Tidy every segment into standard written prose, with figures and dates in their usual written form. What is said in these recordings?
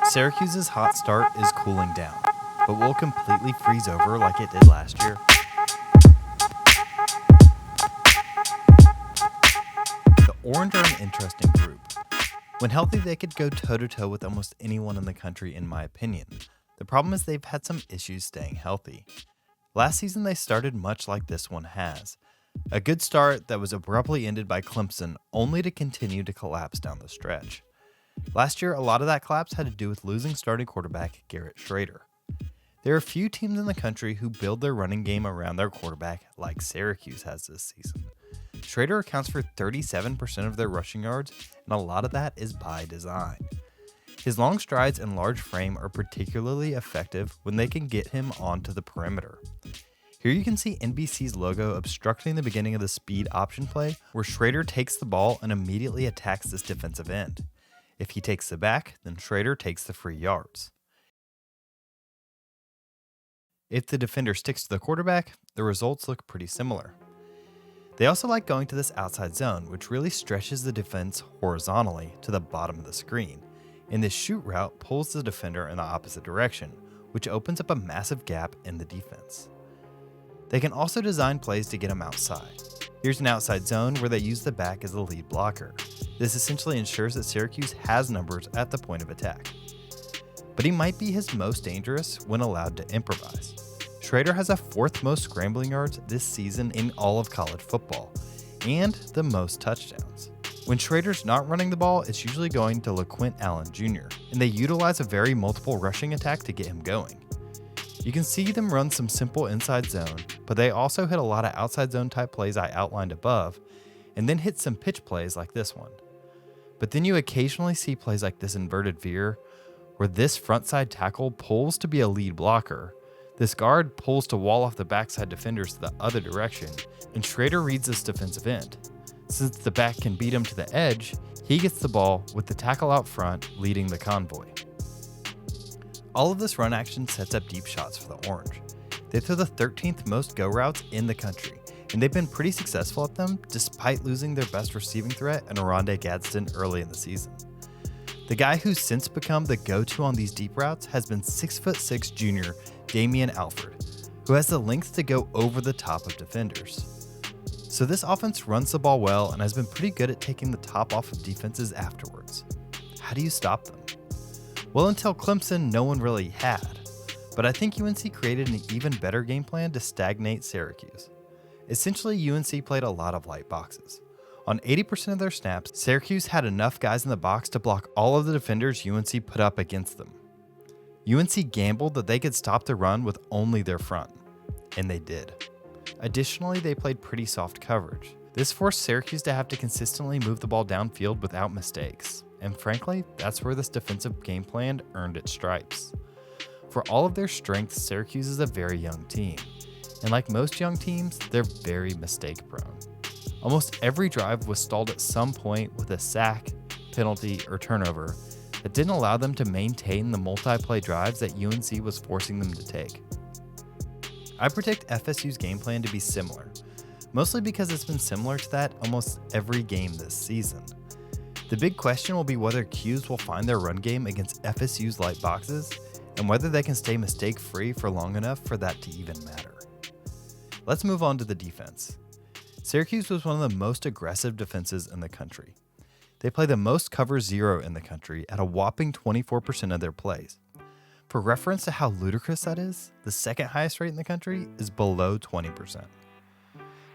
Syracuse's hot start is cooling down, but will completely freeze over like it did last year. The Orange are an interesting group. When healthy, they could go toe-to-toe with almost anyone in the country, in my opinion. The problem is they've had some issues staying healthy. Last season, they started much like this one has. A good start that was abruptly ended by Clemson, only to continue to collapse down the stretch. Last year, a lot of that collapse had to do with losing starting quarterback Garrett Shrader. There are few teams in the country who build their running game around their quarterback like Syracuse has this season. Shrader accounts for 37% of their rushing yards, and a lot of that is by design. His long strides and large frame are particularly effective when they can get him onto the perimeter. Here you can see NBC's logo obstructing the beginning of the speed option play, where Shrader takes the ball and immediately attacks this defensive end. If he takes the back, then Shrader takes the free yards. If the defender sticks to the quarterback, the results look pretty similar. They also like going to this outside zone, which really stretches the defense horizontally to the bottom of the screen, and this shoot route pulls the defender in the opposite direction, which opens up a massive gap in the defense. They can also design plays to get him outside. Here's an outside zone where they use the back as the lead blocker. This essentially ensures that Syracuse has numbers at the point of attack. But he might be his most dangerous when allowed to improvise. Shrader has the fourth most scrambling yards this season in all of college football, and the most touchdowns. When Shrader's not running the ball, it's usually going to LaQuint Allen Jr., and they utilize a very multiple rushing attack to get him going. You can see them run some simple inside zone, but they also hit a lot of outside zone type plays I outlined above, and then hit some pitch plays like this one. But then you occasionally see plays like this inverted veer, where this frontside tackle pulls to be a lead blocker, this guard pulls to wall off the backside defenders to the other direction, and Shrader reads this defensive end. Since the back can beat him to the edge, he gets the ball with the tackle out front leading the convoy. All of this run action sets up deep shots for the Orange. They throw the 13th most go routes in the country, and they've been pretty successful at them despite losing their best receiving threat in Oronde Gadsden early in the season. The guy who's since become the go-to on these deep routes has been 6'6" junior Damian Alford, who has the length to go over the top of defenders. So this offense runs the ball well and has been pretty good at taking the top off of defenses afterwards. How do you stop them? Well, until Clemson, no one really had, but I think UNC created an even better game plan to stagnate Syracuse. Essentially, UNC played a lot of light boxes. On 80% of their snaps, Syracuse had enough guys in the box to block all of the defenders UNC put up against them. UNC gambled that they could stop the run with only their front, and they did. Additionally, they played pretty soft coverage. This forced Syracuse to have to consistently move the ball downfield without mistakes, and frankly, that's where this defensive game plan earned its stripes. For all of their strengths, Syracuse is a very young team, and like most young teams, they're very mistake-prone. Almost every drive was stalled at some point with a sack, penalty, or turnover that didn't allow them to maintain the multi-play drives that UNC was forcing them to take. I predict FSU's game plan to be similar, mostly because it's been similar to that almost every game this season. The big question will be whether Qs will find their run game against FSU's light boxes, and whether they can stay mistake-free for long enough for that to even matter. Let's move on to the defense. Syracuse was one of the most aggressive defenses in the country. They play the most cover zero in the country at a whopping 24% of their plays. For reference to how ludicrous that is, the second highest rate in the country is below 20%.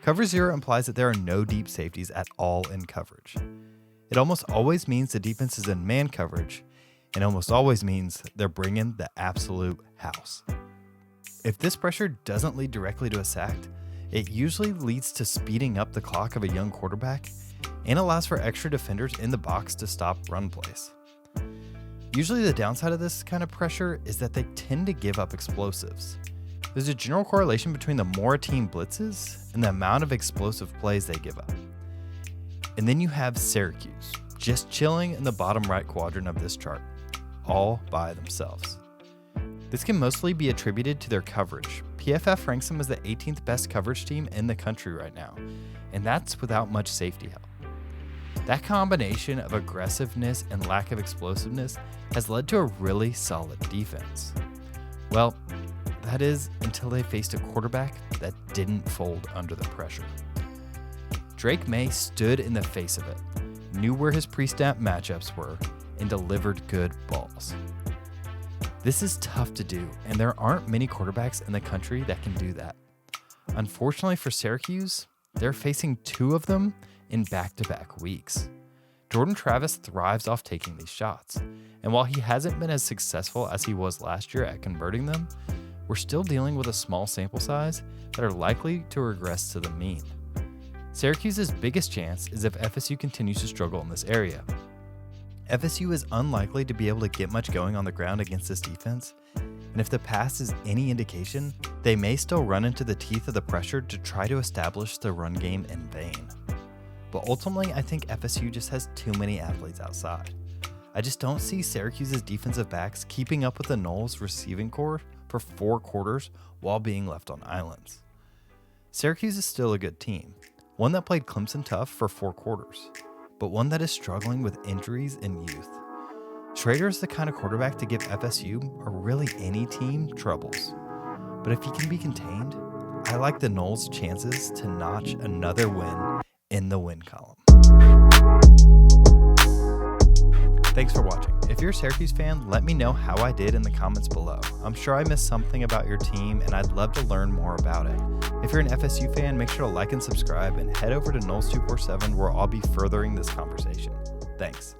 Cover zero implies that there are no deep safeties at all in coverage. It almost always means the defense is in man coverage, and almost always means they're bringing the absolute house. If this pressure doesn't lead directly to a sack, it usually leads to speeding up the clock of a young quarterback and allows for extra defenders in the box to stop run plays. Usually the downside of this kind of pressure is that they tend to give up explosives. There's a general correlation between the more a team blitzes and the amount of explosive plays they give up. And then you have Syracuse, just chilling in the bottom right quadrant of this chart, all by themselves. This can mostly be attributed to their coverage. PFF ranks them as the 18th best coverage team in the country right now, and that's without much safety help. That combination of aggressiveness and lack of explosiveness has led to a really solid defense. Well, that is until they faced a quarterback that didn't fold under the pressure. Drake May stood in the face of it, knew where his pre-snap matchups were, and delivered good balls. This is tough to do, and there aren't many quarterbacks in the country that can do that. Unfortunately for Syracuse, they're facing two of them in back-to-back weeks. Jordan Travis thrives off taking these shots, and while he hasn't been as successful as he was last year at converting them, we're still dealing with a small sample size that are likely to regress to the mean. Syracuse's biggest chance is if FSU continues to struggle in this area. FSU is unlikely to be able to get much going on the ground against this defense, and if the pass is any indication, they may still run into the teeth of the pressure to try to establish the run game in vain. But ultimately, I think FSU just has too many athletes outside. I just don't see Syracuse's defensive backs keeping up with the Noles receiving core for 4 quarters while being left on islands. Syracuse is still a good team, one that played Clemson tough for 4 quarters, but one that is struggling with injuries and youth. Shrader is the kind of quarterback to give FSU, or really any team, troubles. But if he can be contained, I like the Noles' chances to notch another win in the win column. Thanks for watching. If you're a Syracuse fan, let me know how I did in the comments below. I'm sure I missed something about your team, and I'd love to learn more about it. If you're an FSU fan, make sure to like and subscribe, and head over to Noles 247 where I'll be furthering this conversation. Thanks.